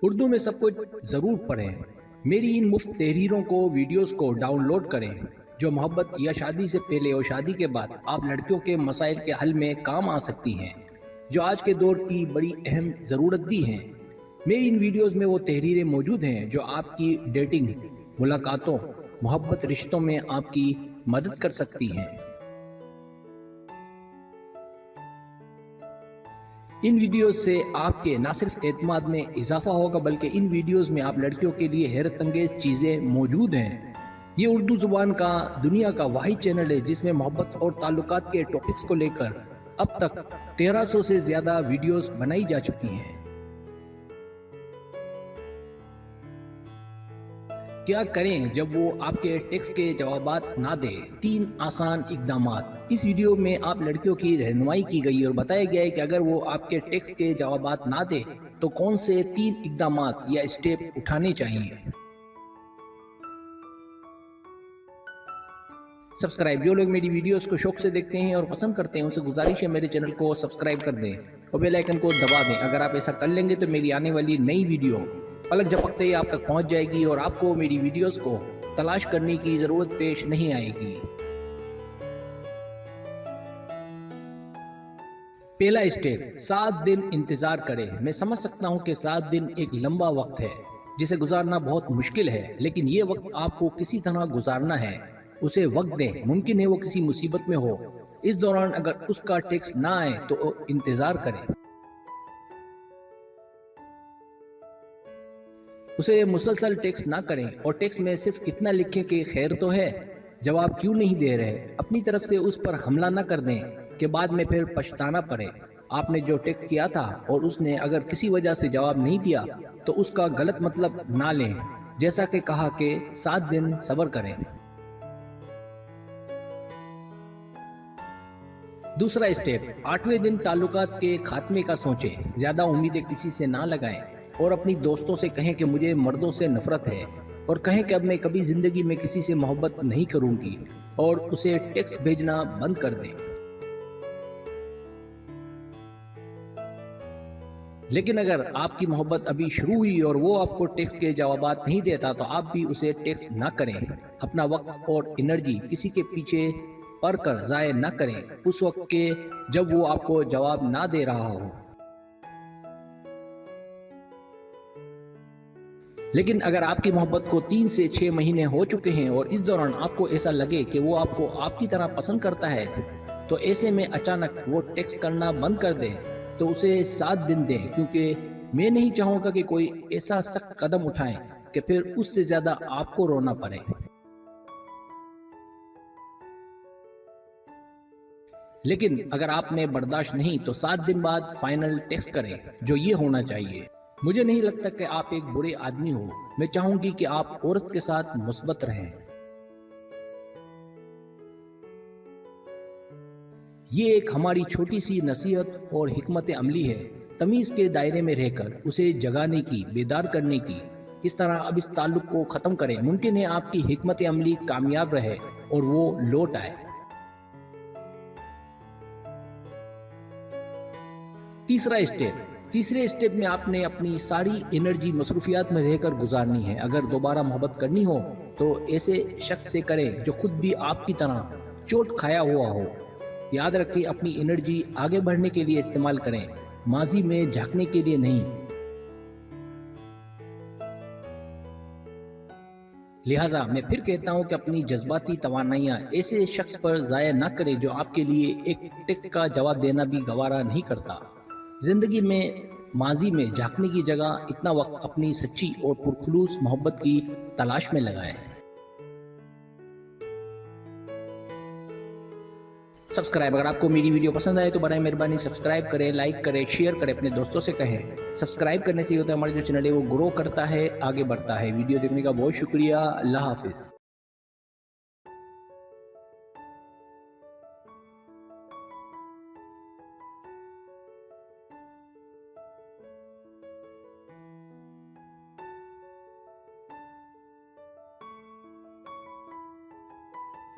اردو میں سب کچھ ضرور پڑھیں۔ میری ان مفت تحریروں کو ویڈیوز کو ڈاؤن لوڈ کریں جو محبت یا شادی سے پہلے اور شادی کے بعد آپ لڑکیوں کے مسائل کے حل میں کام آ سکتی ہیں، جو آج کے دور کی بڑی اہم ضرورت بھی ہیں۔ میری ان ویڈیوز میں وہ تحریریں موجود ہیں جو آپ کی ڈیٹنگ، ملاقاتوں، محبت رشتوں میں آپ کی مدد کر سکتی ہیں۔ ان ویڈیوز سے آپ کے نہ صرف اعتماد میں اضافہ ہوگا بلکہ ان ویڈیوز میں آپ لڑکیوں کے لیے حیرت انگیز چیزیں موجود ہیں۔ یہ اردو زبان کا دنیا کا واحد چینل ہے جس میں محبت اور تعلقات کے ٹاپکس کو لے کر اب تک 1300 سے زیادہ ویڈیوز بنائی جا چکی ہیں۔ کیا کریں جب وہ آپ کے ٹیکسٹ کے جوابات نہ دے؟ 3 آسان اقدامات۔ اس ویڈیو میں آپ لڑکیوں کی رہنمائی کی گئی اور بتایا گیا ہے کہ اگر وہ آپ کے ٹیکسٹ کے جوابات نہ دے تو کون سے 3 اقدامات یا اسٹیپ اٹھانے چاہیے۔ سبسکرائب۔ جو لوگ میری ویڈیوز کو شوق سے دیکھتے ہیں اور پسند کرتے ہیں ان سے گزارش ہے میرے چینل کو سبسکرائب کر دیں اور بیل آئیکن کو دبا دیں۔ اگر آپ ایسا کر لیں گے تو میری آنے والی نئی ویڈیو پلک جھپکتے ہی آپ تک پہنچ جائے گی اور آپ کو میری ویڈیوز کو تلاش کرنے کی ضرورت پیش نہیں آئے گی۔ پہلا اسٹیپ، 7 دن انتظار کریں۔ میں سمجھ سکتا ہوں کہ 7 دن ایک لمبا وقت ہے جسے گزارنا بہت مشکل ہے، لیکن یہ وقت آپ کو کسی طرح گزارنا ہے۔ اسے وقت دیں، ممکن ہے وہ کسی مصیبت میں ہو۔ اس دوران اگر اس کا ٹیکسٹ نہ آئے تو انتظار کریں۔ اسے مسلسل ٹیکسٹ نہ کریں اور ٹیکسٹ میں صرف اتنا لکھیں کہ خیر تو ہے، جواب کیوں نہیں دے رہے۔ اپنی طرف سے اس پر حملہ نہ کر دیں کہ بعد میں پھر پچھتانا پڑے۔ آپ نے جو ٹیکسٹ کیا تھا اور اس نے اگر کسی وجہ سے جواب نہیں دیا تو اس کا غلط مطلب نہ لیں۔ جیسا کہ کہا کہ 7 دن صبر کریں۔ دوسرا اسٹیپ، 8ویں دن تعلقات کے خاتمے کا سوچیں۔ زیادہ امیدیں کسی سے نہ لگائیں اور اپنی دوستوں سے کہیں کہ مجھے مردوں سے نفرت ہے، اور کہیں کہ اب میں کبھی زندگی میں کسی سے محبت نہیں کروں گی، اور اسے ٹیکسٹ بھیجنا بند کر دیں۔ لیکن اگر آپ کی محبت ابھی شروع ہوئی اور وہ آپ کو ٹیکسٹ کے جوابات نہیں دیتا تو آپ بھی اسے ٹیکسٹ نہ کریں۔ اپنا وقت اور انرجی کسی کے پیچھے پڑھ کر ضائع نہ کریں اس وقت کے جب وہ آپ کو جواب نہ دے رہا ہو۔ لیکن اگر آپ کی محبت کو 3 سے 6 مہینے ہو چکے ہیں اور اس دوران آپ کو ایسا لگے کہ وہ آپ کو آپ کی طرح پسند کرتا ہے تو ایسے میں اچانک وہ ٹیکسٹ کرنا بند کر دیں تو اسے 7 دن دیں، کیونکہ میں نہیں چاہوں گا کہ کوئی ایسا سخت قدم اٹھائیں کہ پھر اس سے زیادہ آپ کو رونا پڑے۔ لیکن اگر آپ میں برداشت نہیں تو 7 دن بعد فائنل ٹیکسٹ کریں جو یہ ہونا چاہیے: مجھے نہیں لگتا کہ آپ ایک برے آدمی ہو، میں چاہوں گی کہ آپ عورت کے ساتھ مثبت رہیں۔ یہ ایک ہماری چھوٹی سی نصیحت اور حکمت عملی ہے، تمیز کے دائرے میں رہ کر اسے جگانے کی، بیدار کرنے کی۔ اس طرح اب اس تعلق کو ختم کریں۔ ممکن ہے آپ کی حکمت عملی کامیاب رہے اور وہ لوٹ آئے۔ تیسرے اسٹیپ میں آپ نے اپنی ساری انرجی مصروفیات میں رہ کر گزارنی ہے۔ اگر دوبارہ محبت کرنی ہو تو ایسے شخص سے کریں جو خود بھی آپ کی طرح چوٹ کھایا ہوا ہو۔ یاد رکھیں، اپنی انرجی آگے بڑھنے کے لیے استعمال کریں، ماضی میں جھانکنے کے لیے نہیں۔ لہٰذا میں پھر کہتا ہوں کہ اپنی جذباتی توانائیاں ایسے شخص پر ضائع نہ کریں جو آپ کے لیے ایک ٹیکسٹ کا جواب دینا بھی گوارا نہیں کرتا۔ زندگی میں ماضی میں جھانکنے کی جگہ اتنا وقت اپنی سچی اور پرخلوص محبت کی تلاش میں لگائیں۔ سبسکرائب۔ اگر آپ کو میری ویڈیو پسند آئے تو برائے مہربانی سبسکرائب کریں، لائک کریں، شیئر کریں، اپنے دوستوں سے کہیں۔ سبسکرائب کرنے سے یہ ہوتا ہے ہمارا جو چینل ہے وہ گرو کرتا ہے، آگے بڑھتا ہے۔ ویڈیو دیکھنے کا بہت شکریہ۔ اللہ حافظ۔